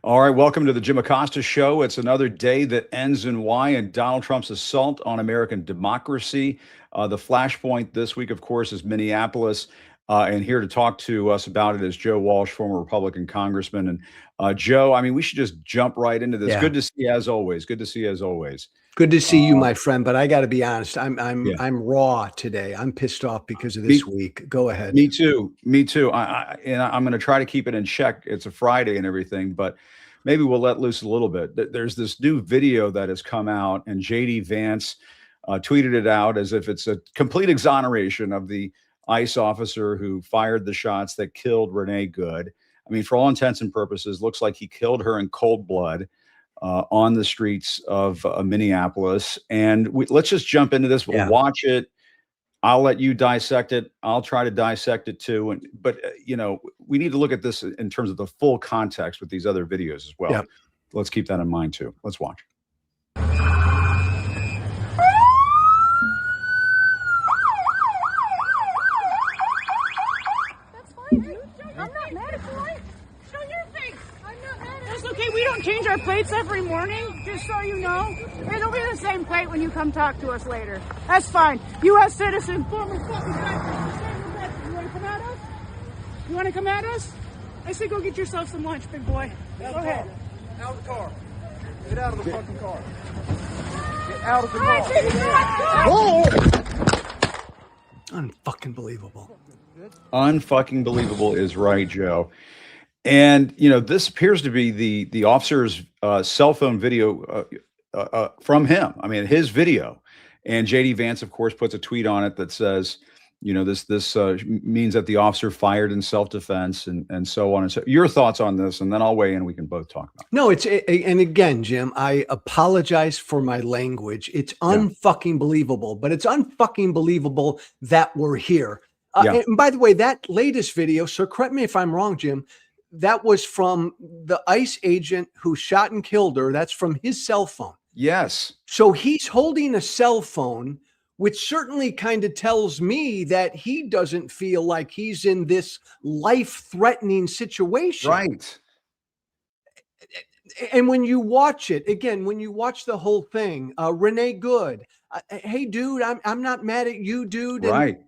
All right, welcome to the Jim Acosta Show. It's another day that ends in Y and Donald Trump's assault on American democracy. The flashpoint this week, of course, is Minneapolis. And here to talk to us about it is Joe Walsh, former Republican congressman. And Joe, I mean, we should just jump right into this. Yeah. Good to see you as always. Good to see you as always. Good to see you, my friend. But I got to be honest, I'm Yeah. raw today. I'm pissed off because of this week. Go ahead. Me too. Me too. I'm going to try to keep it in check. It's a Friday and everything, but maybe we'll let loose a little bit. There's this new video that has come out, and JD Vance tweeted it out as if it's a complete exoneration of the ICE officer who fired the shots that killed Renee Good. I mean, for all intents and purposes, looks like he killed her in cold blood on the streets of Minneapolis. And let's just jump into this. We'll watch it. I'll let you dissect it. I'll try to dissect it too. But we need to look at this in terms of the full context with these other videos as well. Yep. Let's keep that in mind too. Let's watch. Okay, we don't change our plates every morning, just so you know. It'll be the same plate when you come talk to us later. That's fine. U.S. citizen, former fucking veteran. You want to come at us? You want to come at us? I say go get yourself some lunch, big boy. Go ahead. Out of the car. Get out of the fucking car. Get out of the car. Whoa! Unfucking believable. Unfucking believable is right, Joe. And, this appears to be the officer's cell phone video from him. I mean, his video. And JD Vance, of course, puts a tweet on it that says, this means that the officer fired in self-defense and so on. And so your thoughts on this, and then I'll weigh in. We can both talk about it. No, and again, Jim, I apologize for my language. It's unfucking believable, but it's unfucking believable that we're here. And by the way, that latest video, so correct me if I'm wrong, Jim, that was from the ICE agent who shot and killed her. That's from his cell phone. Yes. So he's holding a cell phone, which certainly kind of tells me that he doesn't feel like he's in this life-threatening situation. Right. And when you watch it, again, when you watch the whole thing, Renee Good, hey, dude, I'm not mad at you, dude. And right.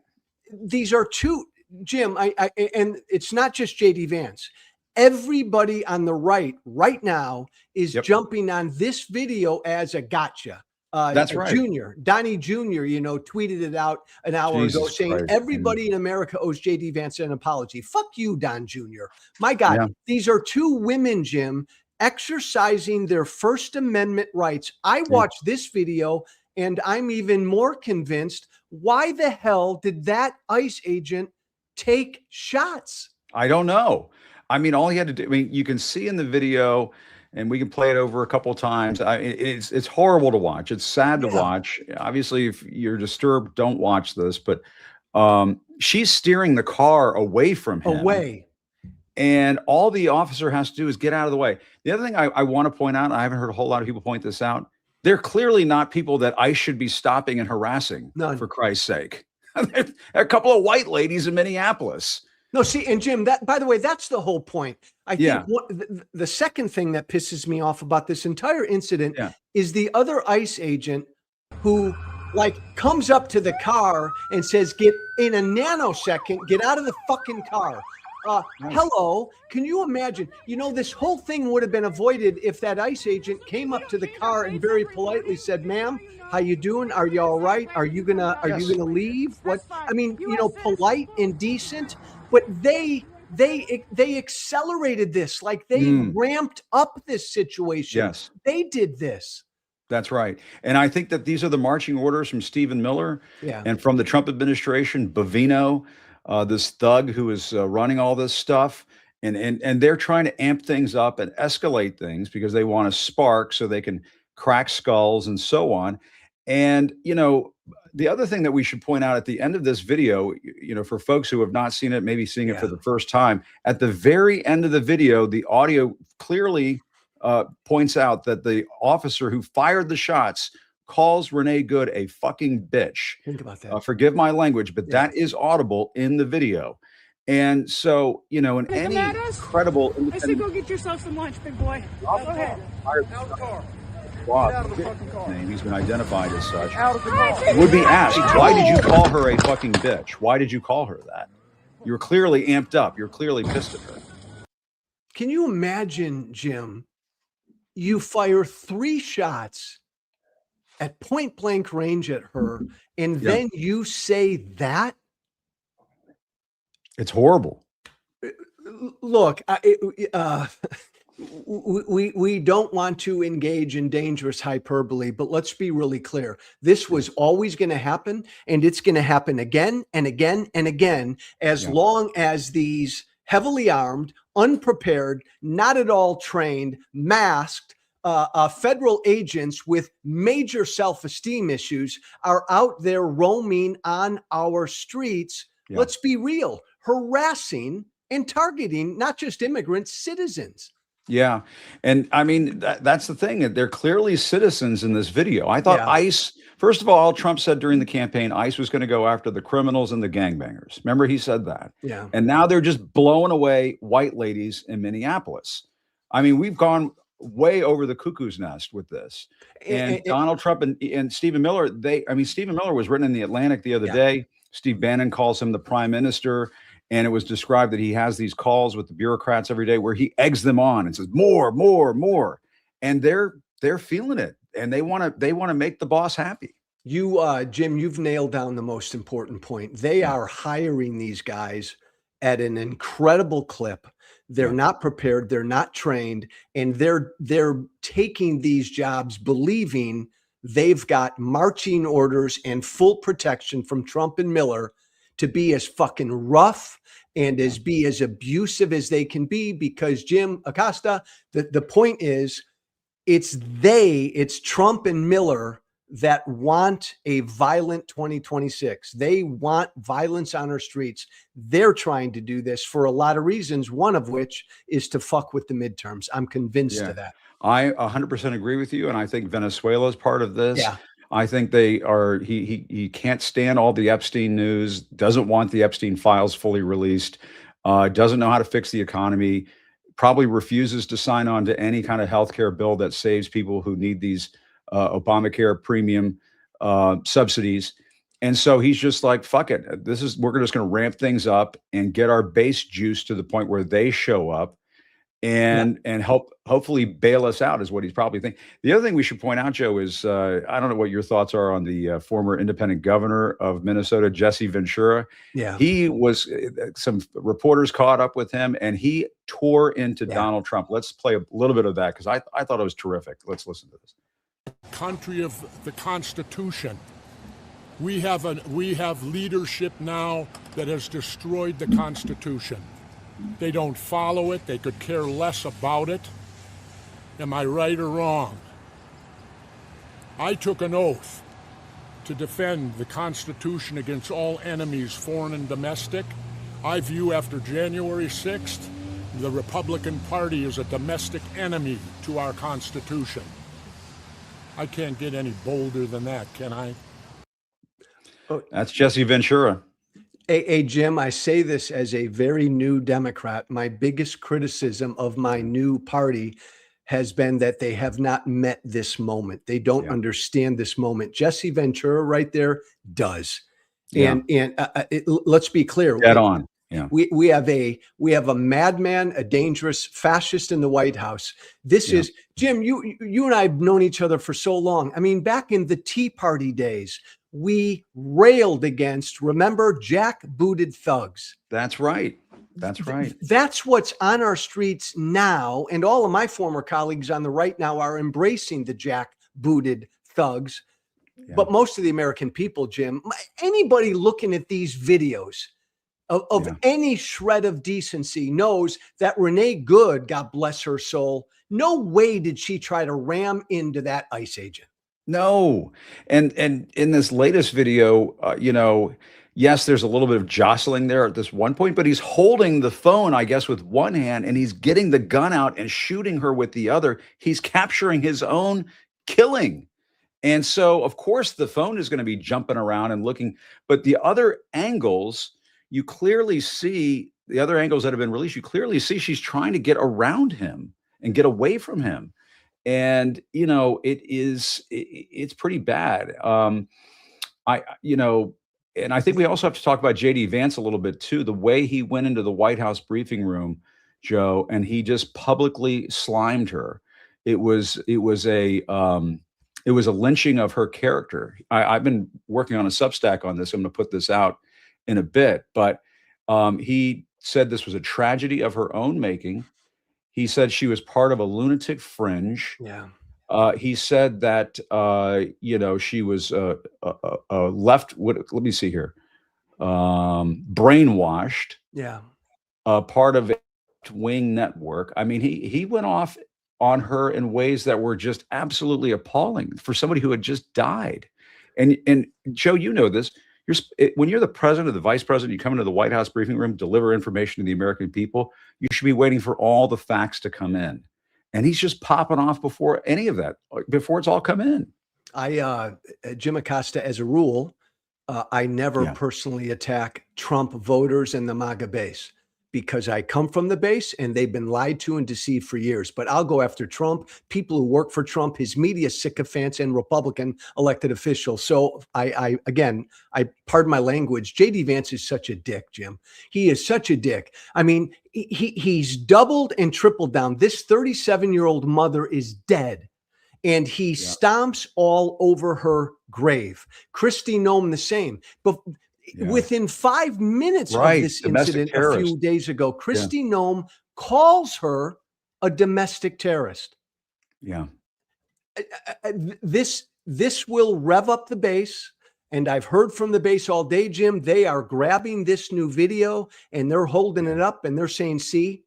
These are two, Jim, and it's not just JD Vance. Everybody on the right now is jumping on this video as a gotcha. That's right. Donnie Jr., tweeted it out an hour ago saying everybody in America owes JD Vance an apology. Fuck you, Don Jr. My God, these are two women, Jim, exercising their First Amendment rights. I watched this video and I'm even more convinced. Why the hell did that ICE agent take shots? I don't know. I mean, all he had to do, you can see in the video, and we can play it over a couple of times. It's horrible to watch. It's sad to watch. Obviously, if you're disturbed, don't watch this. But she's steering the car away from him. And all the officer has to do is get out of the way. The other thing I want to point out, I haven't heard a whole lot of people point this out, they're clearly not people that ICE should be stopping and harassing, for Christ's sake. They're a couple of white ladies in Minneapolis. No, see, and Jim, that, by the way, that's the whole point. I think the second thing that pisses me off about this entire incident is the other ICE agent who comes up to the car and says, get in a nanosecond, get out of the fucking car. Hello, can you imagine? This whole thing would have been avoided if that ICE agent came up to the car and very politely said, "Ma'am, how you doing? Are you all right? Are you gonna leave?" What I mean, polite and decent. But they accelerated this, they ramped up this situation. Yes, they did this. That's right. And I think that these are the marching orders from Stephen Miller and from the Trump administration, Bovino, this thug who is running all this stuff. And they're trying to amp things up and escalate things because they want to spark so they can crack skulls and so on. And, the other thing that we should point out at the end of this video, for folks who have not seen it, maybe seeing it for the first time, at the very end of the video, the audio clearly points out that the officer who fired the shots calls Renee Good a fucking bitch. Think about that. Forgive my language, but that is audible in the video. And so, you know, in Wanna come any at us? credible I said, go get yourself some lunch, big boy. Go ahead. Out of the car. boss, Get out of the fucking car. name, he's been identified as such, Out of the car. would be asked, why did you call her a fucking bitch? Why did you call her that? You're clearly amped up. You're clearly pissed at her. Can you imagine, Jim? You fire 3 shots at point blank range at her, and then you say that? It's horrible. Look, we don't want to engage in dangerous hyperbole, but let's be really clear. This was always going to happen, and it's going to happen again and again and again, as long as these heavily armed, unprepared, not at all trained, masked federal agents with major self-esteem issues are out there roaming on our streets. Let's be real, harassing and targeting not just immigrants, citizens. Yeah. And I mean, that's the thing. They're clearly citizens in this video. I thought ICE, first of all, Trump said during the campaign, ICE was going to go after the criminals and the gangbangers. Remember, he said that. Yeah. And now they're just blowing away white ladies in Minneapolis. I mean, we've gone way over the cuckoo's nest with this. And Donald Trump and Stephen Miller, Stephen Miller was written in the Atlantic the other day. Steve Bannon calls him the prime minister. And it was described that he has these calls with the bureaucrats every day where he eggs them on and says, more, more, more. And they're feeling it. And they want to make the boss happy. You, Jim, you've nailed down the most important point. They are hiring these guys at an incredible clip. They're not prepared. They're not trained. And they're taking these jobs believing they've got marching orders and full protection from Trump and Miller to be as fucking rough and be as abusive as they can be, because Jim Acosta, the point is, it's Trump and Miller that want a violent 2026. They want violence on our streets. They're trying to do this for a lot of reasons, one of which is to fuck with the midterms. I'm convinced of that. I 100% agree with you. And I think Venezuela is part of this. Yeah. I think they are, he can't stand all the Epstein news, doesn't want the Epstein files fully released, doesn't know how to fix the economy, probably refuses to sign on to any kind of healthcare bill that saves people who need these Obamacare premium subsidies. And so he's just like, fuck it. We're just going to ramp things up and get our base juice to the point where they show up and hopefully bail us out, is what he's probably thinking. The other thing we should point out, Joe, is I don't know what your thoughts are on the former independent governor of Minnesota, Jesse Ventura. Yeah, he was, some reporters caught up with him and he tore into Donald Trump. Let's play a little bit of that because I thought it was terrific. Let's listen to this. Country of the Constitution. We have leadership now that has destroyed the Constitution. They don't follow it. They could care less about it. Am I right or wrong? I took an oath to defend the Constitution against all enemies, foreign and domestic. I view after January 6th, the Republican Party as a domestic enemy to our Constitution. I can't get any bolder than that, can I? That's Jesse Ventura. Hey, Jim, I say this as a very new Democrat. My biggest criticism of my new party has been that they have not met this moment. They don't understand this moment. Jesse Ventura right there does. And let's be clear. Dead on. Yeah. We have a madman, a dangerous fascist in the White House. This is, Jim, you and I have known each other for so long. I mean, back in the Tea Party days, we railed against, remember, jackbooted thugs. That's right. That's right. That's what's on our streets now. And all of my former colleagues on the right now are embracing the jackbooted thugs. Yeah. But most of the American people, Jim, anybody looking at these videos of any shred of decency knows that Renee Good, God bless her soul, no way did she try to ram into that ICE agent. No. And in this latest video, yes, there's a little bit of jostling there at this one point, but he's holding the phone, I guess, with one hand, and he's getting the gun out and shooting her with the other. He's capturing his own killing. And so, of course, the phone is going to be jumping around and looking, but the other angles, you clearly see the other angles that have been released. You clearly see she's trying to get around him and get away from him. And, it's pretty bad. And I think we also have to talk about JD Vance a little bit too. The way he went into the White House briefing room, Joe, and he just publicly slimed her. It was a lynching of her character. I've been working on a Substack on this. I'm going to put this out in a bit, but he said this was a tragedy of her own making. He said she was part of a lunatic fringe. Yeah. He said that she was left. Let me see here. Brainwashed. Yeah. Part of a wing network. I mean, he went off on her in ways that were just absolutely appalling for somebody who had just died. And Joe, you know this. When you're the president or the vice president, you come into the White House briefing room, deliver information to the American people. You should be waiting for all the facts to come in. And he's just popping off before any of that, before it's all come in. Jim Acosta, as a rule, I never personally attack Trump voters and the MAGA base, because I come from the base and they've been lied to and deceived for years. But I'll go after Trump, people who work for Trump, his media sycophants, and Republican elected officials. So I pardon my language, JD Vance is such a dick, Jim. He is such a dick. I mean, he's doubled and tripled down. This 37-year-old mother is dead, and he stomps all over her grave. Kristi Noem the same. But within 5 minutes of this incident a few days ago, Kristi Noem calls her a domestic terrorist. Yeah. This will rev up the base. And I've heard from the base all day, Jim. They are grabbing this new video and they're holding it up and they're saying, see,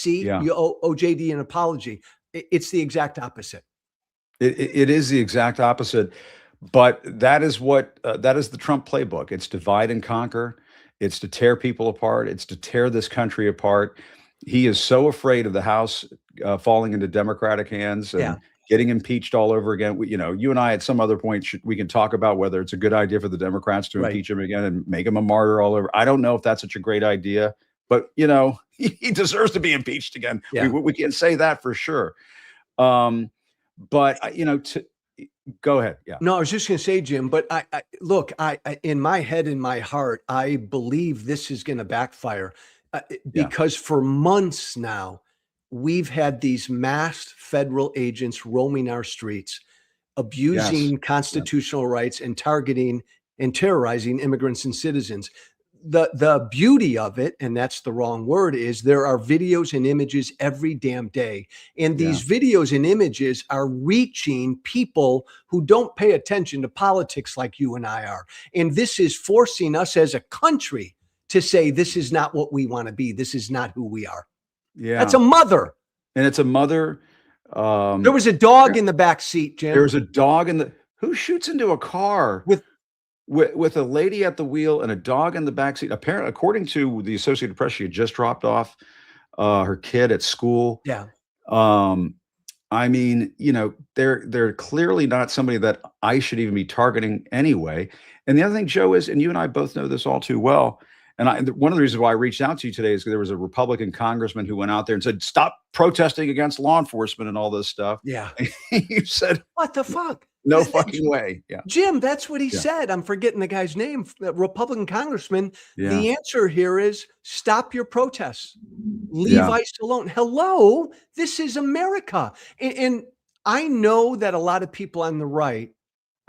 you owe JD an apology. It's the exact opposite. It is the exact opposite. But that is the Trump playbook. It's divide and conquer. It's to tear people apart. It's to tear this country apart. He is so afraid of the House falling into Democratic hands and getting impeached all over again. You and I at some other point, we can talk about whether it's a good idea for the Democrats to impeach him again and make him a martyr all over. I don't know if that's such a great idea, but he deserves to be impeached again. Yeah. We can't say that for sure. But go ahead. Yeah. No, I was just going to say, Jim, but I look, in my head, in my heart, I believe this is going to backfire because for months now, we've had these masked federal agents roaming our streets, abusing constitutional rights and targeting and terrorizing immigrants and citizens. The beauty of it, and that's the wrong word, is there are videos and images every damn day. And these videos and images are reaching people who don't pay attention to politics like you and I are. And this is forcing us as a country to say, this is not what we want to be. This is not who we are. Yeah. That's a mother. And it's a mother. There was a dog in the back seat, Jim. There was a dog who shoots into a car with a lady at the wheel and a dog in the backseat. Apparently, according to the Associated Press, she had just dropped off her kid at school. Yeah. I mean, they're clearly not somebody that I should even be targeting anyway. And the other thing, Joe, is, and you and I both know this all too well, and one of the reasons why I reached out to you today is because there was a Republican congressman who went out there and said, stop protesting against law enforcement and all this stuff. Yeah. You said, what the fuck? No fucking way. Yeah. Jim, that's what he said. I'm forgetting the guy's name, Republican congressman. Yeah. The answer here is stop your protests. Leave ICE alone. Hello, this is America. And I know that a lot of people on the right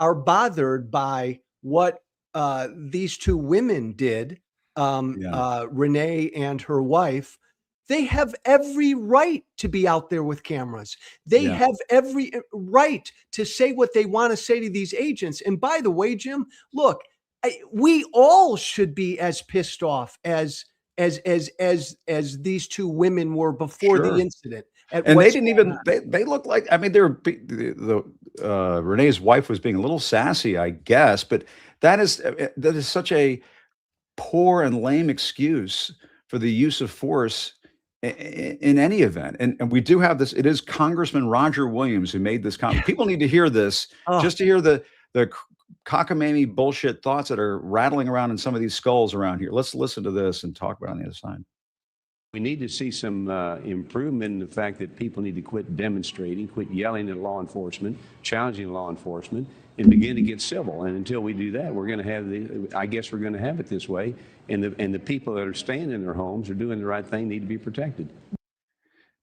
are bothered by what these two women did, Renee and her wife. They have every right to be out there with cameras. They have every right to say what they want to say to these agents. And by the way, Jim, look, we all should be as pissed off as these two women were before the incident. And they didn't even, they looked like, I mean, they were, Renee's wife was being a little sassy, I guess, but that is such a poor and lame excuse for the use of force in any event. And we do have this, it is Congressman Roger Williams who made this comment. People need to hear this just to hear the cockamamie bullshit thoughts that are rattling around in some of these skulls around here. Let's listen to this and talk about it on the other side. We need to see some improvement in the fact that people need to quit demonstrating, quit yelling at law enforcement, challenging law enforcement, and begin to get civil. And until we do that, we're going to have I guess we're going to have it this way. And the people that are staying in their homes are doing the right thing, need to be protected.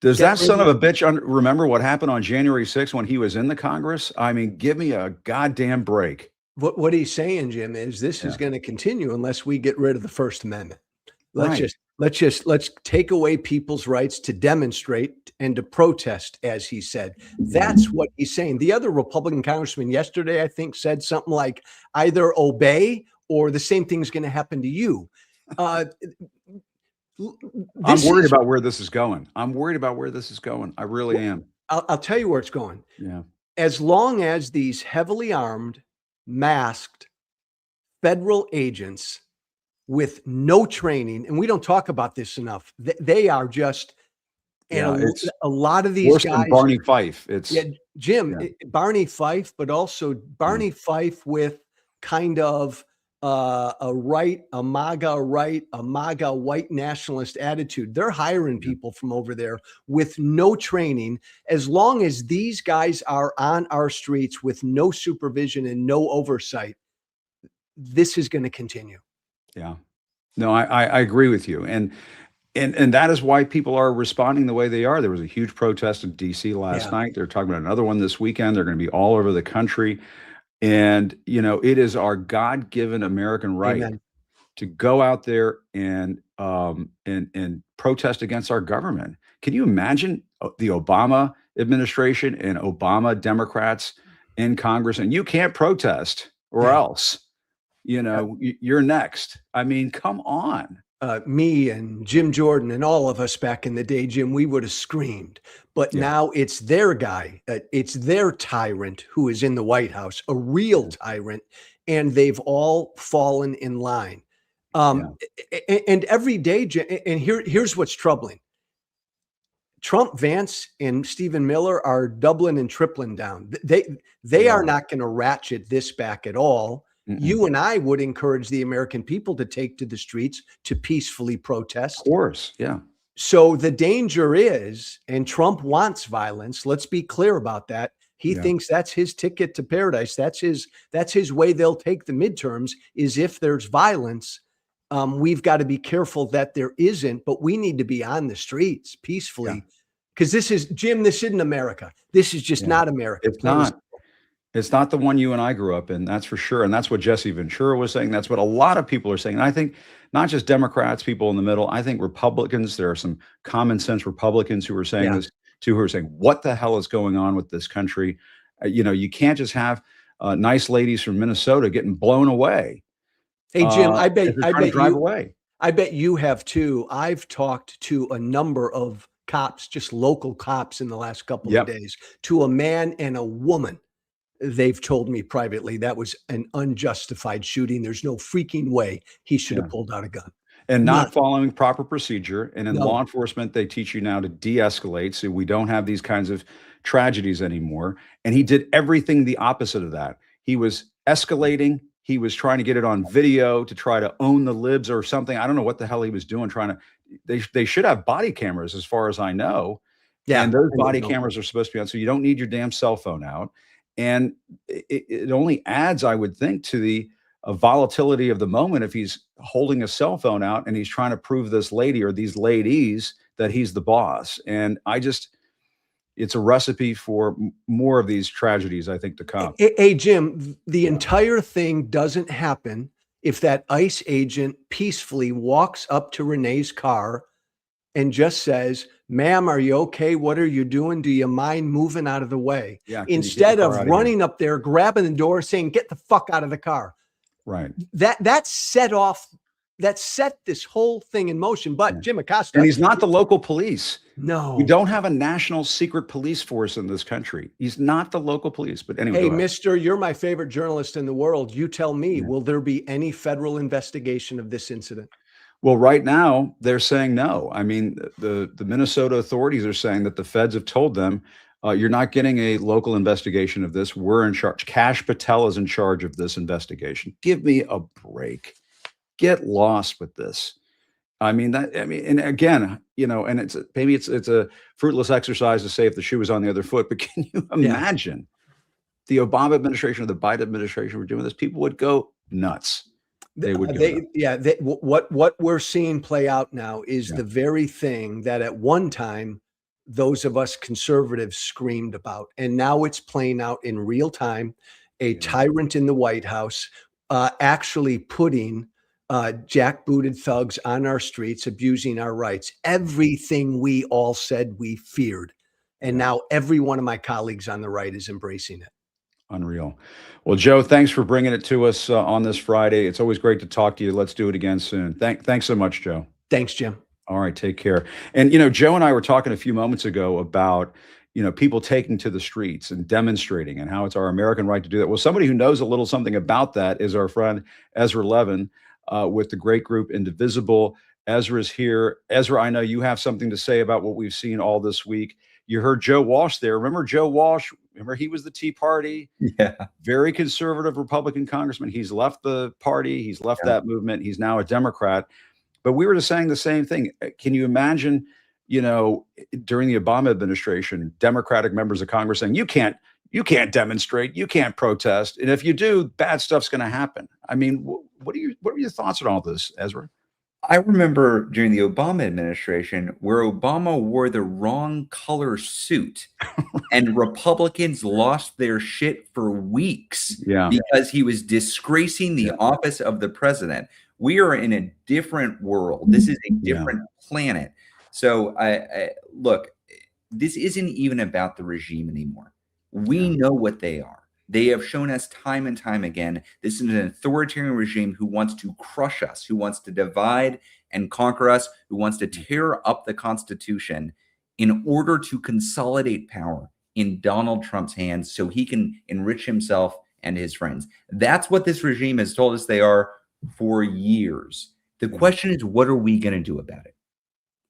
Does that son of a bitch remember what happened on January 6th when he was in the Congress? I mean, give me a goddamn break. What he's saying, Jim, is this is going to continue unless we get rid of the First Amendment. Let's take away people's rights to demonstrate and to protest, as he said. That's what he's saying. The other Republican congressman yesterday, I think, said something like either obey or the same thing's going to happen to you. I'm worried about where this is going. I really am. I'll tell you where it's going. Yeah. As long as these heavily armed, masked federal agents with no training, and we don't talk about this enough, they are just, and a lot of these guys, than Barney Fife. Jim, Barney Fife, but also Barney Fife with kind of a MAGA white nationalist attitude. They're hiring people from over there with no training. As long as these guys are on our streets with no supervision and no oversight, this is going to continue. Yeah, no, I agree with you. And that is why people are responding the way they are. There was a huge protest in DC last night. They're talking about another one this weekend. They're going to be all over the country. And, you know, it is our God-given American right to go out there and protest against our government. Can you imagine the Obama administration and Obama Democrats in Congress, and you can't protest or else, you know, you're next. I mean, come on. Me and Jim Jordan and all of us back in the day, Jim, we would have screamed. But now it's their guy. It's their tyrant who is in the White House, a real tyrant, and they've all fallen in line. And every day, and here's what's troubling. Trump, Vance, and Stephen Miller are doubling and tripling down. They are not going to ratchet this back at all. You and I would encourage the American people to take to the streets to peacefully protest. Of course, yeah. So the danger is, and Trump wants violence. Let's be clear about that. He thinks that's his ticket to paradise. That's his way they'll take the midterms, is if there's violence. We've got to be careful that there isn't, but we need to be on the streets peacefully. Because this isn't America. This is just not America. It's not. It's not the one you and I grew up in, that's for sure. And that's what Jesse Ventura was saying. That's what a lot of people are saying. And I think not just Democrats, people in the middle, I think Republicans, there are some common sense Republicans who are saying this too, who are saying, what the hell is going on with this country? You know, you can't just have nice ladies from Minnesota getting blown away. Hey, Jim, I bet you have too. I've talked to a number of cops, just local cops in the last couple of days, to a man and a woman. They've told me privately that was an unjustified shooting. There's no freaking way he should have pulled out a gun. And not following proper procedure. And in law enforcement, they teach you now to de-escalate, so we don't have these kinds of tragedies anymore. And he did everything the opposite of that. He was escalating. He was trying to get it on video to try to own the libs or something. I don't know what the hell he was doing, they should have body cameras as far as I know. Yeah. And those body cameras are supposed to be on, so you don't need your damn cell phone out. And it only adds, I would think, to the volatility of the moment if he's holding a cell phone out and he's trying to prove this lady or these ladies that he's the boss. And it's a recipe for more of these tragedies, I think, to come. Hey, Jim, the entire thing doesn't happen if that ICE agent peacefully walks up to Renee's car and just says, ma'am, are you okay? What are you doing? Do you mind moving out of the way? Instead of running up there, grabbing the door, saying, get the fuck out of the car. Right. That set this whole thing in motion. But Jim Acosta. And he's not the local police. No. We don't have a national secret police force in this country. He's not the local police. But anyway. Hey, mister, you're my favorite journalist in the world. You tell me, will there be any federal investigation of this incident? Well, right now they're saying no. I mean, the Minnesota authorities are saying that the feds have told them You're not getting a local investigation of this. We're in charge. Kash Patel is in charge of this investigation. Give me a break. Get lost with this. I mean, and again, and maybe it's a fruitless exercise to say if the shoe was on the other foot, but can you imagine the Obama administration or the Biden administration were doing this? People would go nuts. They would go nuts. What we're seeing play out now is the very thing that at one time those of us conservatives screamed about, and now it's playing out in real time. A tyrant in the White House actually putting jackbooted thugs on our streets, abusing our rights. Everything we all said we feared. And now every one of my colleagues on the right is embracing it. Unreal. Well, Joe, thanks for bringing it to us on this Friday. It's always great to talk to you. Let's do it again soon. Thanks so much, Joe. Thanks, Jim. All right, take care. And, Joe and I were talking a few moments ago about, people taking to the streets and demonstrating and how it's our American right to do that. Well, somebody who knows a little something about that is our friend Ezra Levin, with the great group Indivisible. Ezra's here. Ezra, I know you have something to say about what we've seen all this week. You heard Joe Walsh there. Remember Joe Walsh? Remember he was the Tea Party? Yeah. Very conservative Republican congressman. He's left the party. He's left that movement. He's now a Democrat. But we were just saying the same thing. Can you imagine, during the Obama administration, Democratic members of Congress saying, you can't demonstrate, you can't protest, and if you do, bad stuff's going to happen. I mean, what are your thoughts on all this, Ezra? I remember during the Obama administration where Obama wore the wrong color suit and Republicans lost their shit for weeks because he was disgracing the office of the president. We are in a different world. This is a different planet. So I look, this isn't even about the regime anymore. We know what they are. They have shown us time and time again, this is an authoritarian regime who wants to crush us, who wants to divide and conquer us, who wants to tear up the Constitution in order to consolidate power in Donald Trump's hands so he can enrich himself and his friends. That's what this regime has told us they are for years. The question is, what are we going to do about it?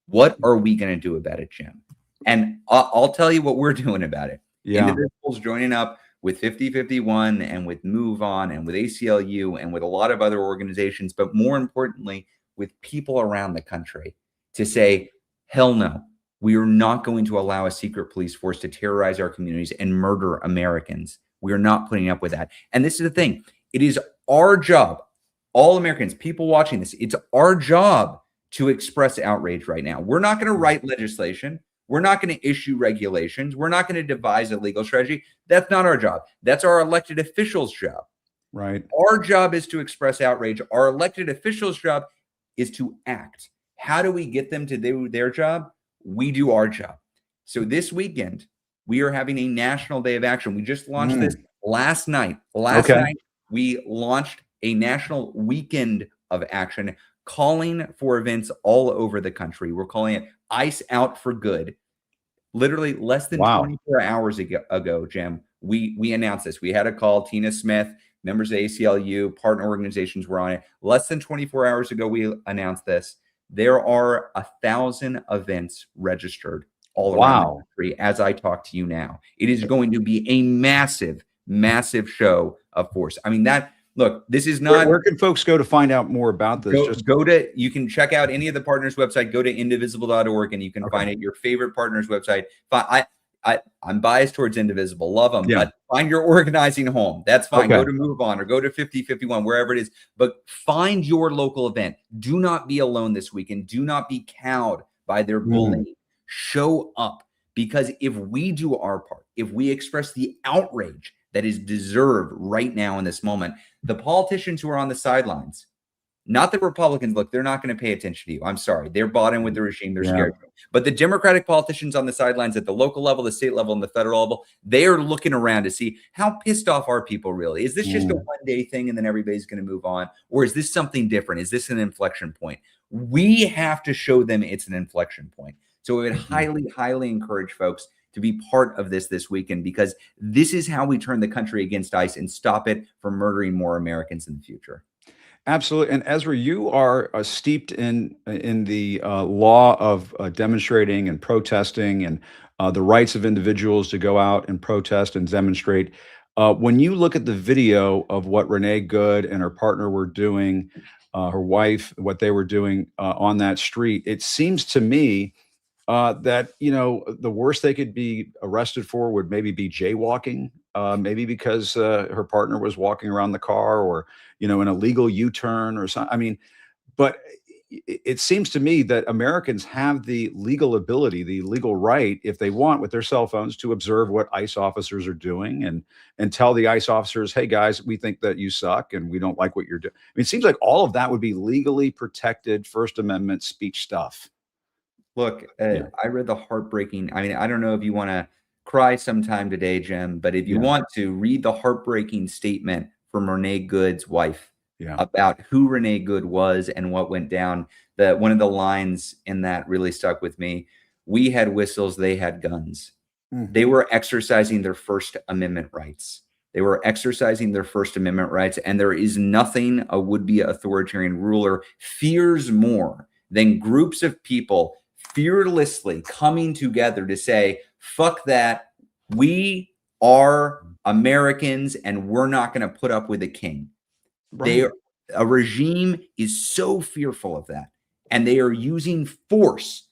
What are we going to do about it, Jim? And I'll tell you what we're doing about it. Individuals joining up with 5051 and with Move On and with ACLU and with a lot of other organizations, but more importantly, with people around the country to say, hell no, we are not going to allow a secret police force to terrorize our communities and murder Americans. We are not putting up with that. And this is the thing. It is our job, all Americans, people watching this, it's our job to express outrage right now. We're not going to write legislation. We're not going to issue regulations. We're not going to devise a legal strategy. That's not our job. That's our elected officials' job. Right. Our job is to express outrage. Our elected officials' job is to act. How do we get them to do their job? We do our job. So this weekend, we are having a national day of action. We just launched this last night. Last night, we launched a national weekend of action, calling for events all over the country. We're calling it ICE Out for Good. Literally less than 24 hours ago, Jim, we announced this. We had a call. Tina Smith, members of ACLU, partner organizations were on it. Less than 24 hours ago, we announced this. There are 1,000 events registered all around the country as I talk to you now. It is going to be a massive, massive show of force. I mean, look, this is not. Where can folks go to find out more about this? You can check out any of the partners' website. Go to indivisible.org and you can find it. Your favorite partner's website. I'm biased towards Indivisible. Love them. But find your organizing home. That's fine. Go to Move On or go to 5051, wherever it is. But find your local event. Do not be alone this weekend. Do not be cowed by their bullying. Show up. Because if we do our part, if we express the outrage that is deserved right now in this moment, the politicians who are on the sidelines, not the Republicans, look, they're not going to pay attention to you. I'm sorry. They're bought in with the regime. They're scared. But the Democratic politicians on the sidelines at the local level, the state level, and the federal level, they are looking around to see how pissed off are people really? Is this just a one-day thing and then everybody's going to move on? Or is this something different? Is this an inflection point? We have to show them it's an inflection point. So I would highly, highly encourage folks to be part of this weekend, because this is how we turn the country against ICE and stop it from murdering more Americans in the future. Absolutely. And Ezra, you are steeped in the law of demonstrating and protesting and the rights of individuals to go out and protest and demonstrate. When you look at the video of what Renee Good and her partner were doing, her wife, what they were doing on that street, it seems to me that, you know, the worst they could be arrested for would maybe be jaywalking, maybe because her partner was walking around the car, or, you know, an illegal U-turn or something. I mean, but it seems to me that Americans have the legal ability, the legal right, if they want, with their cell phones, to observe what ICE officers are doing and tell the ICE officers, hey guys, we think that you suck and we don't like what you're doing. I mean, it seems like all of that would be legally protected First Amendment speech stuff. Look, I read the heartbreaking. I mean, I don't know if you want to cry sometime today, Jim, but if you want to read the heartbreaking statement from Renee Good's wife about who Renee Good was and what went down, one of the lines in that really stuck with me. We had whistles, they had guns. They were exercising their First Amendment rights. They were exercising their First Amendment rights, and there is nothing a would-be authoritarian ruler fears more than groups of people fearlessly coming together to say, fuck that, we are Americans and we're not going to put up with a king. A regime is so fearful of that, and they are using force,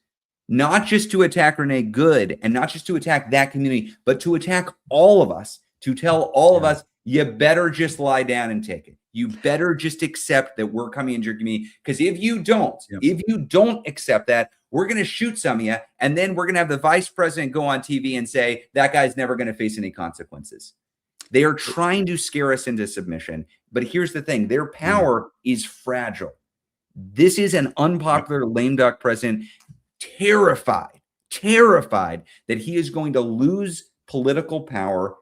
not just to attack Renee Good and not just to attack that community, but to attack all of us, to tell all of us, you better just lie down and take it. You better just accept that we're coming into your community. Because if you don't accept that, we're going to shoot some of you. And then we're going to have the vice president go on TV and say, that guy's never going to face any consequences. They are trying to scare us into submission. But here's the thing. Their power is fragile. This is an unpopular lame duck president, terrified that he is going to lose political power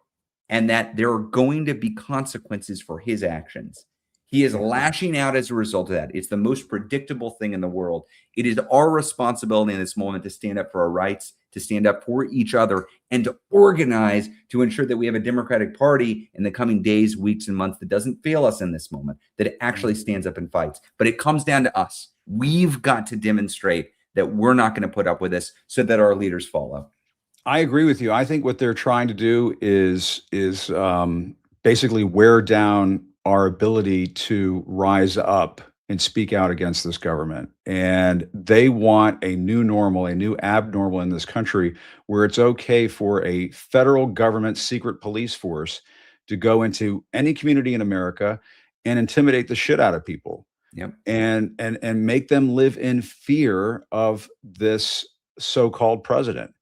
and that there are going to be consequences for his actions. He is lashing out as a result of that. It's the most predictable thing in the world. It is our responsibility in this moment to stand up for our rights, to stand up for each other, and to organize to ensure that we have a Democratic Party in the coming days, weeks, and months that doesn't fail us in this moment, that it actually stands up and fights. But it comes down to us. We've got to demonstrate that we're not going to put up with this so that our leaders follow. I agree with you. I think what they're trying to do is basically wear down our ability to rise up and speak out against this government. And they want a new normal, a new abnormal in this country where it's okay for a federal government secret police force to go into any community in America and intimidate the shit out of people. And make them live in fear of this so-called president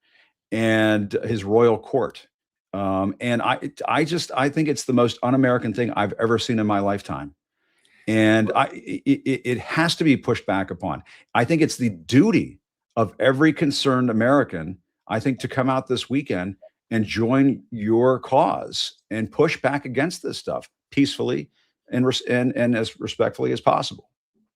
and his royal court. And I think it's the most un-American thing I've ever seen in my lifetime. And it has to be pushed back upon. I think it's the duty of every concerned American, I think, to come out this weekend and join your cause and push back against this stuff peacefully and as respectfully as possible.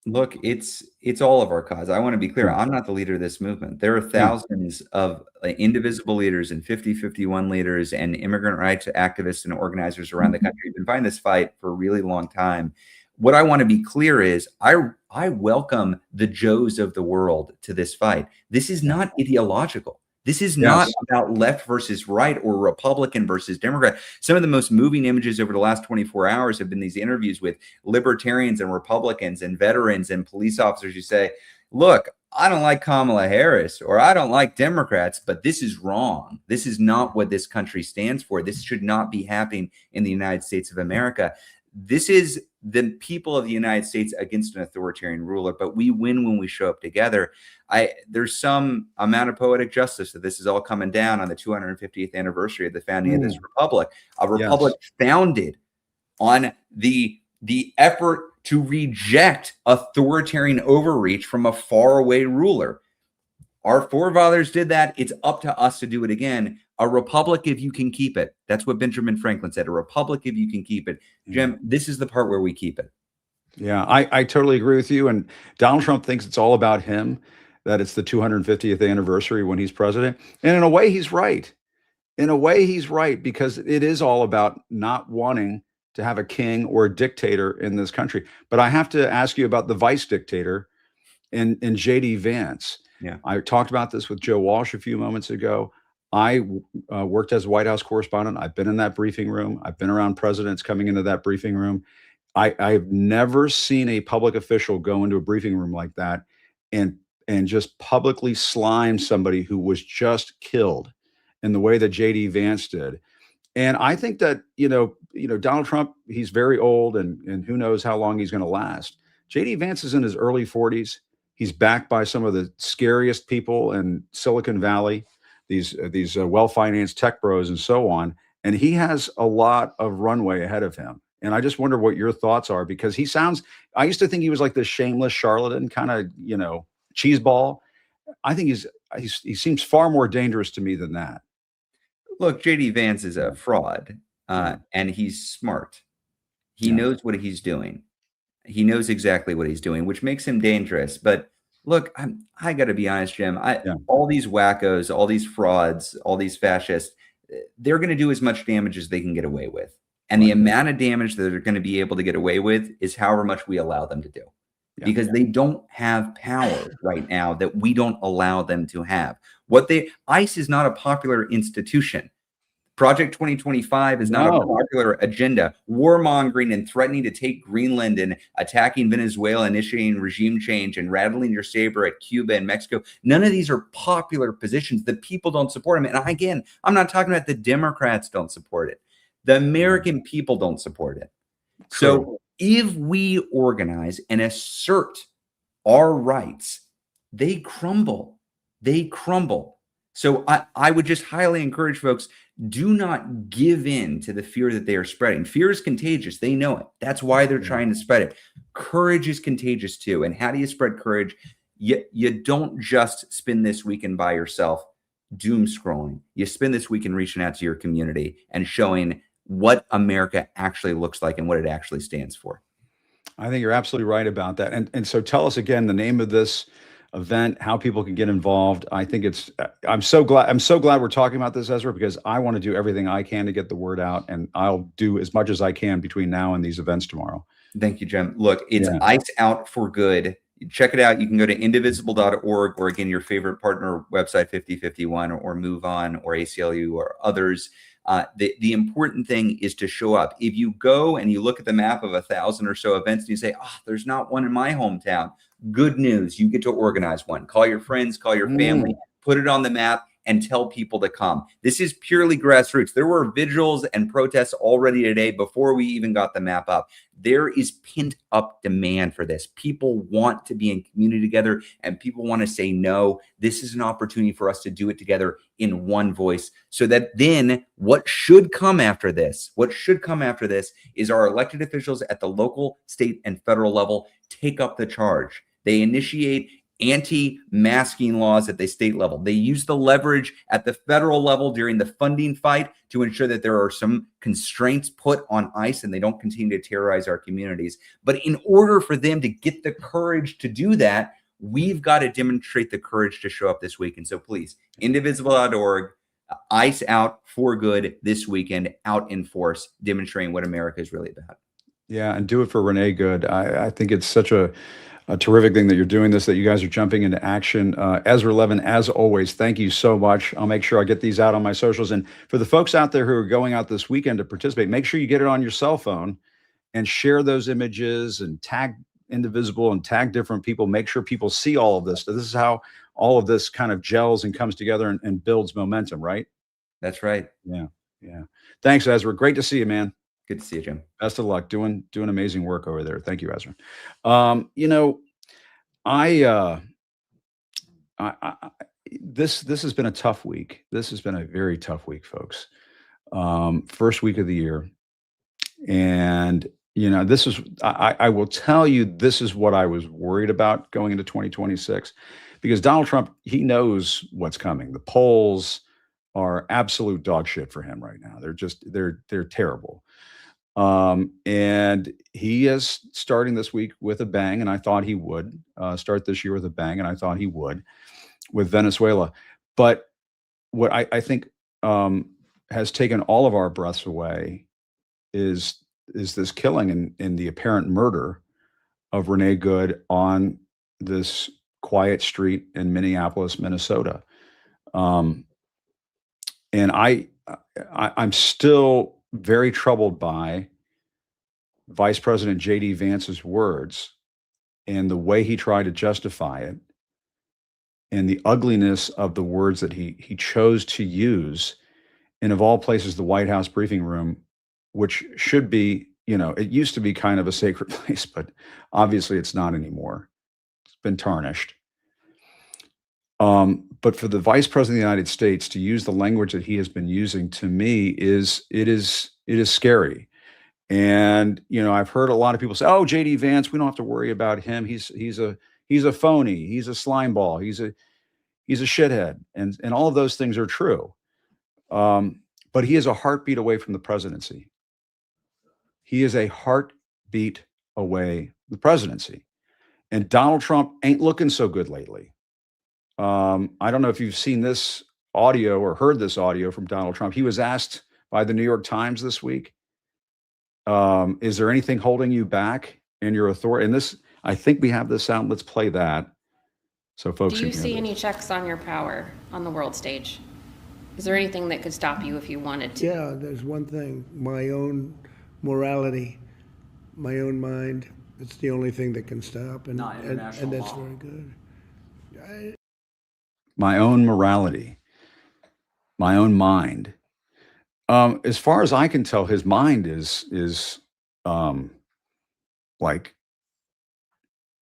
Look, it's all of our cause. I want to be clear. I'm not the leader of this movement. There are thousands of indivisible leaders and 5051 leaders and immigrant rights activists and organizers around the country who've been fighting this fight for a really long time. What I want to be clear is I welcome the Joes of the world to this fight. This is not ideological. This is not about left versus right or Republican versus Democrat. Some of the most moving images over the last 24 hours have been these interviews with libertarians and Republicans and veterans and police officers who say, look, I don't like Kamala Harris or I don't like Democrats, but this is wrong. This is not what this country stands for. This should not be happening in the United States of America. This is the people of the United States against an authoritarian ruler, but we win when we show up together. There's some amount of poetic justice that this is all coming down on the 250th anniversary of the founding of this republic, a republic founded on the effort to reject authoritarian overreach from a faraway ruler. Our forefathers did that. It's up to us to do it again. A republic if you can keep it. That's what Benjamin Franklin said. A republic if you can keep it. Jim, this is the part where we keep it. Yeah, I totally agree with you. And Donald Trump thinks it's all about him, that it's the 250th anniversary when he's president. And in a way, he's right. In a way, he's right, because it is all about not wanting to have a king or a dictator in this country. But I have to ask you about the vice dictator in JD Vance. I talked about this with Joe Walsh a few moments ago. I worked as a White House correspondent. I've been in that briefing room. I've been around presidents coming into that briefing room. I've never seen a public official go into a briefing room like that and just publicly slime somebody who was just killed in the way that JD Vance did. And I think that, Donald Trump, he's very old and who knows how long he's going to last. JD Vance is in his early 40s. He's backed by some of the scariest people in Silicon Valley, these well-financed tech bros and so on. And he has a lot of runway ahead of him. And I just wonder what your thoughts are, because I used to think he was like this shameless charlatan kind of, cheeseball. I think he seems far more dangerous to me than that. Look, JD Vance is a fraud, and he's smart. He knows what he's doing. He knows exactly what he's doing, which makes him dangerous. But look, I got to be honest, Jim. All these wackos, all these frauds, all these fascists, they're going to do as much damage as they can get away with. And the amount of damage that they're going to be able to get away with is however much we allow them to do. Because they don't have power right now that we don't allow them to have. ICE is not a popular institution. Project 2025 is not a popular agenda. Warmongering and threatening to take Greenland and attacking Venezuela, initiating regime change and rattling your saber at Cuba and Mexico. None of these are popular positions. The people don't support them. And again, I'm not talking about the Democrats don't support it. The American people don't support it. So if we organize and assert our rights, they crumble. They crumble. So I would just highly encourage folks, do not give in to the fear that they are spreading. Fear is contagious. They know it. That's why they're trying to spread it. Courage is contagious too. And how do you spread courage? You don't just spend this weekend by yourself doom scrolling. You spend this weekend reaching out to your community and showing what America actually looks like and what it actually stands for. I think you're absolutely right about that. And so tell us again the name of this event, how people can get involved. I think I'm so glad we're talking about this, Ezra, because I want to do everything I can to get the word out, and I'll do as much as I can between now and these events tomorrow. Thank you, Jim. Look, it's ICE Out for Good. Check it out. You can go to indivisible.org, or again, your favorite partner website, 5051 or Move On or ACLU or others. The important thing is to show up. If you go and you look at the map of 1,000 or so events and you say, there's not one in my hometown, good news. You get to organize one. Call your friends, call your family, put it on the map and tell people to come. This is purely grassroots. There were vigils and protests already today before we even got the map up. There is pent up demand for this. People want to be in community together and people want to say no. This is an opportunity for us to do it together in one voice, so that then what should come after this is our elected officials at the local, state, and federal level take up the charge. They initiate anti-masking laws at the state level. They use the leverage at the federal level during the funding fight to ensure that there are some constraints put on ICE and they don't continue to terrorize our communities. But in order for them to get the courage to do that, we've got to demonstrate the courage to show up this week. And so please, indivisible.org, ICE Out for Good this weekend, out in force, demonstrating what America is really about. Yeah, and do it for Renee Good. I think it's such a terrific thing that you're doing this, that you guys are jumping into action. Ezra Levin, as always, thank you so much. I'll make sure I get these out on my socials. And for the folks out there who are going out this weekend to participate, make sure you get it on your cell phone and share those images and tag Indivisible and tag different people. Make sure people see all of this. So this is how all of this kind of gels and comes together and builds momentum, right? That's right. Yeah. Thanks, Ezra. Great to see you, man. Good to see you, Jim. Best of luck doing amazing work over there. Thank you, Ezra. This has been a tough week. This has been a very tough week, folks. First week of the year. And, I will tell you, this is what I was worried about going into 2026, because Donald Trump, he knows what's coming. The polls are absolute dog shit for him right now. They're terrible. And he is starting this week with a bang, and I thought he would start this year with a bang, and I thought he would with Venezuela. But what I think has taken all of our breaths away is this killing and the apparent murder of Renee Good on this quiet street in Minneapolis, Minnesota. And I'm still very troubled by Vice President JD Vance's words and the way he tried to justify it and the ugliness of the words that he chose to use. And of all places, the White House briefing room, which should be, it used to be kind of a sacred place, but obviously it's not anymore. It's been tarnished. But for the Vice President of the United States to use the language that he has been using, to me, it is scary. And I've heard a lot of people say, "Oh, JD Vance, we don't have to worry about him. He's a phony. He's a slimeball. He's a shithead." And all of those things are true. But he is a heartbeat away from the presidency. He is a heartbeat away from the presidency. And Donald Trump ain't looking so good lately. I don't know if you've seen this audio or heard this audio from Donald Trump. He was asked by the New York Times this week, is there anything holding you back in your authority? And this, I think we have this sound. Let's play that. So folks, do you see any checks on your power on the world stage? Is there anything that could stop you if you wanted to? Yeah, there's one thing, my own morality, my own mind. It's the only thing that can stop, and that's very good. My own morality, my own mind. As far as I can tell, his mind is like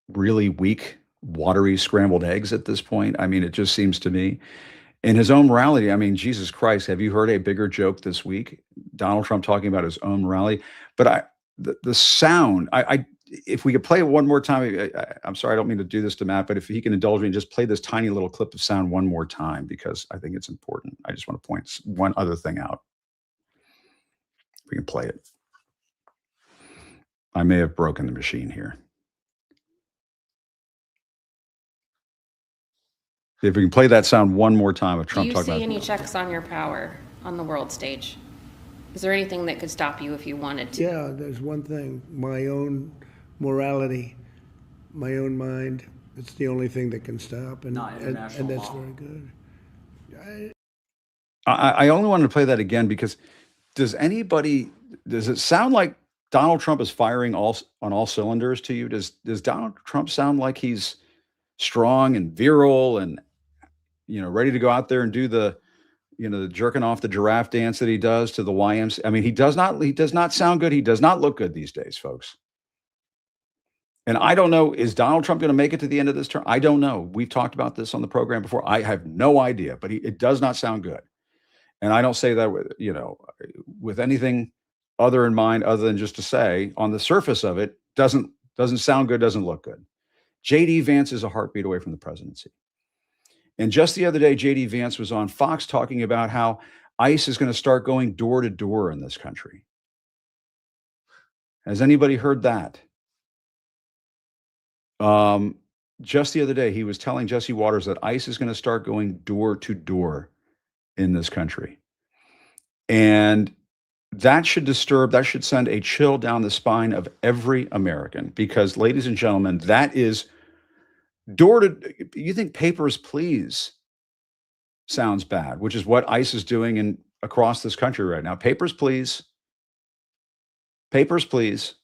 really weak, watery scrambled eggs at this point. I mean, it just seems to me. And his own morality, I mean, Jesus Christ, have you heard a bigger joke this week? Donald Trump talking about his own morality. But the sound, if we could play it one more time, I'm sorry, I don't mean to do this to Matt, but if he can indulge me and just play this tiny little clip of sound one more time, because I think it's important. I just want to point one other thing out. If we can play it. I may have broken the machine here. If we can play that sound one more time of Trump talking about. Do you see any checks on your power on the world stage? Is there anything that could stop you if you wanted to? Yeah, there's one thing, my own morality, my own mind. It's the only thing that can stop, and that's very good. I only wanted to play that again because does it sound like Donald Trump is firing on all cylinders to you? Does Donald Trump sound like he's strong and virile and ready to go out there and do the jerking off the giraffe dance that he does to the YMCA? I mean, he does not sound good. He does not look good these days, folks. And I don't know, is Donald Trump going to make it to the end of this term? I don't know. We've talked about this on the program before. I have no idea, but it does not sound good. And I don't say that with anything other in mind, other than just to say on the surface of it, doesn't sound good, doesn't look good. JD Vance is a heartbeat away from the presidency. And just the other day, JD Vance was on Fox talking about how ICE is going to start going door to door in this country. Has anybody heard that? Just the other day, he was telling Jesse Waters that ICE is going to start going door to door in this country. And that should send a chill down the spine of every American, because, ladies and gentlemen, that is you think Papers, Please sounds bad, which is what ICE is doing across this country right now. Papers, please. Papers, please.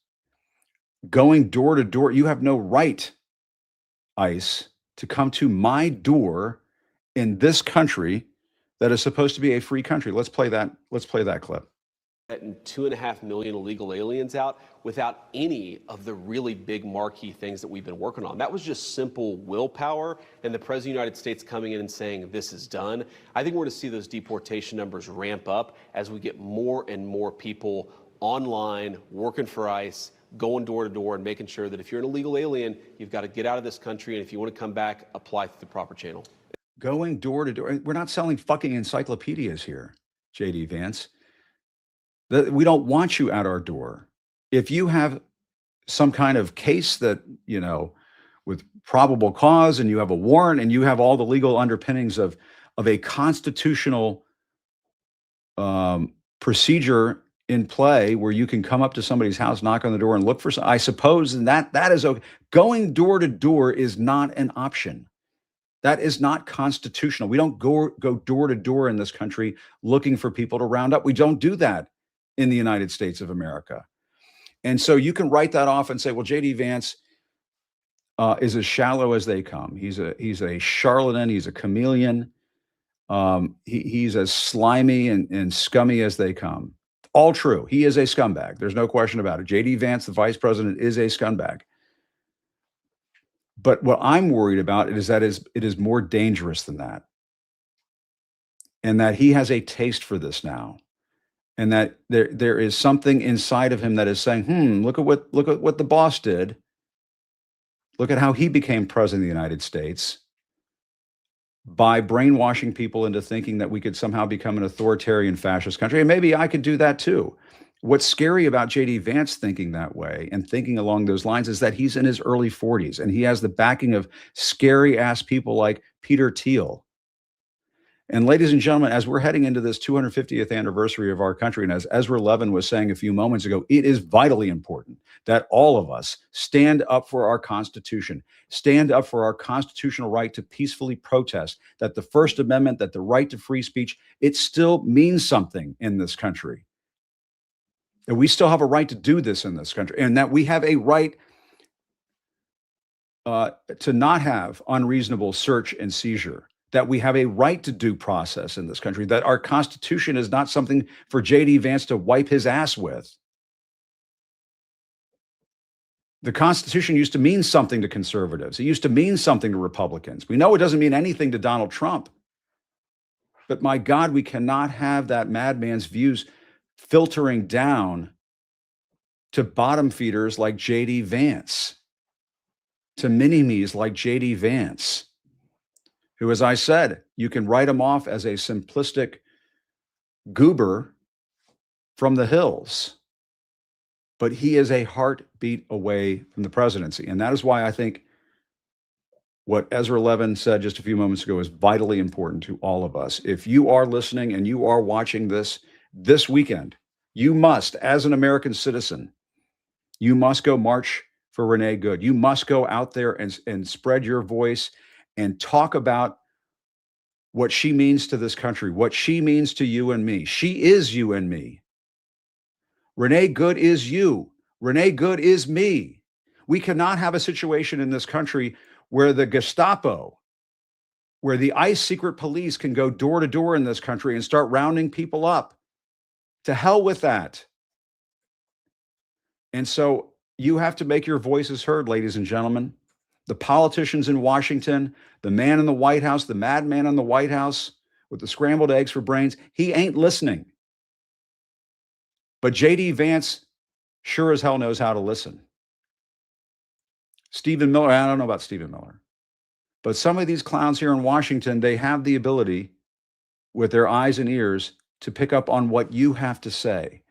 Going door to door. You have no right, ICE, to come to my door in this country that is supposed to be a free country. Let's play that clip. And 2.5 million illegal aliens out without any of the really big marquee things that we've been working on. That was just simple willpower and the President of the United States coming in and saying this is done. I think we're going to see those deportation numbers ramp up as we get more and more people online, working for ICE, going door to door and making sure that if you're an illegal alien, you've got to get out of this country. And if you want to come back, apply through the proper channel. Going door to door. We're not selling fucking encyclopedias here, JD Vance. We don't want you at our door. If you have some kind of case that, with probable cause, and you have a warrant, and you have all the legal underpinnings of a constitutional procedure in play where you can come up to somebody's house, knock on the door, and look for I suppose, and that is okay. Going door to door is not an option. That is not constitutional. We don't go door to door in this country looking for people to round up. We don't do that in the United States of America. And so you can write that off and say, well, JD Vance is as shallow as they come. He's a charlatan. He's a chameleon. He's as slimy and scummy as they come. All true. He is a scumbag. There's no question about it. JD Vance, the vice president, is a scumbag. But what I'm worried about is that it is more dangerous than that. And that he has a taste for this now. And that there is something inside of him that is saying, look at what the boss did. Look at how he became president of the United States by brainwashing people into thinking that we could somehow become an authoritarian fascist country. And maybe I could do that too. What's scary about JD Vance thinking that way and thinking along those lines is that he's in his early 40s and he has the backing of scary ass people like Peter Thiel. And ladies and gentlemen, as we're heading into this 250th anniversary of our country, and as Ezra Levin was saying a few moments ago, it is vitally important that all of us stand up for our Constitution, stand up for our constitutional right to peacefully protest, that the First Amendment, that the right to free speech, it still means something in this country. That we still have a right to do this in this country, and that we have a right to not have unreasonable search and seizure, that we have a right to due process in this country, that our Constitution is not something for JD Vance to wipe his ass with. The Constitution used to mean something to conservatives. It used to mean something to Republicans. We know it doesn't mean anything to Donald Trump. But my God, we cannot have that madman's views filtering down to bottom feeders like JD Vance, to mini-me's like JD Vance, who, as I said, you can write him off as a simplistic goober from the hills. But he is a heartbeat away from the presidency. And that is why I think what Ezra Levin said just a few moments ago is vitally important to all of us. If you are listening and you are watching this weekend, you must, as an American citizen, you must go march for Renee Good. You must go out there and spread your voice and talk about what she means to this country, what she means to you and me. She is you and me. Renee Good is you. Renee Good is me. We cannot have a situation in this country where the Gestapo, where the ICE secret police can go door to door in this country and start rounding people up. To hell with that. And so you have to make your voices heard, ladies and gentlemen. The politicians in Washington, the man in the White House, the madman in the White House with the scrambled eggs for brains, he ain't listening. But JD Vance sure as hell knows how to listen. Stephen Miller, I don't know about Stephen Miller, but some of these clowns here in Washington, they have the ability with their eyes and ears to pick up on what you have to say.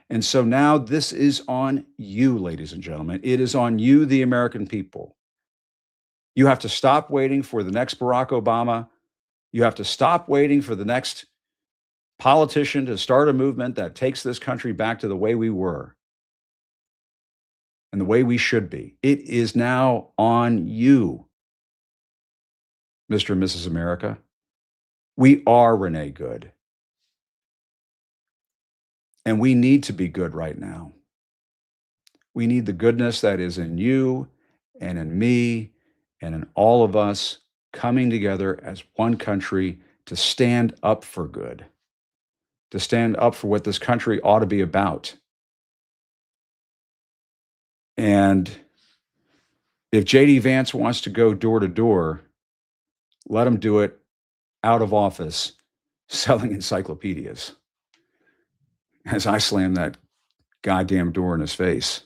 And so now this is on you, ladies and gentlemen. It is on you, the American people. You have to stop waiting for the next Barack Obama. You have to stop waiting for the next politician to start a movement that takes this country back to the way we were and the way we should be. It is now on you, Mr. and Mrs. America. We are Renee Good. And we need to be good right now. We need the goodness that is in you and in me and in all of us coming together as one country to stand up for good, to stand up for what this country ought to be about. And if JD Vance wants to go door to door, let him do it out of office, selling encyclopedias. As I slam that goddamn door in his face.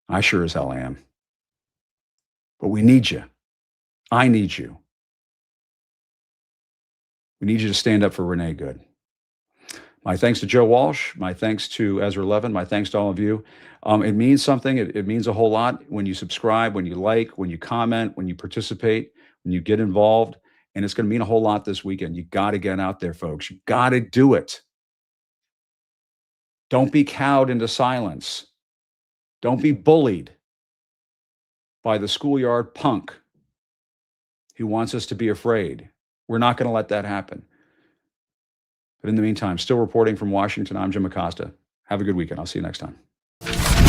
I sure as hell am. But we need you. I need you. We need you to stand up for Renee Good. My thanks to Joe Walsh. My thanks to Ezra Levin. My thanks to all of you. It means something. It means a whole lot when you subscribe, when you like, when you comment, when you participate, when you get involved. And it's going to mean a whole lot this weekend. You got to get out there, folks. You got to do it. Don't be cowed into silence. Don't be bullied by the schoolyard punk He wants us to be afraid. We're not going to let that happen. But in the meantime, still reporting from Washington, I'm Jim Acosta. Have a good weekend. I'll see you next time.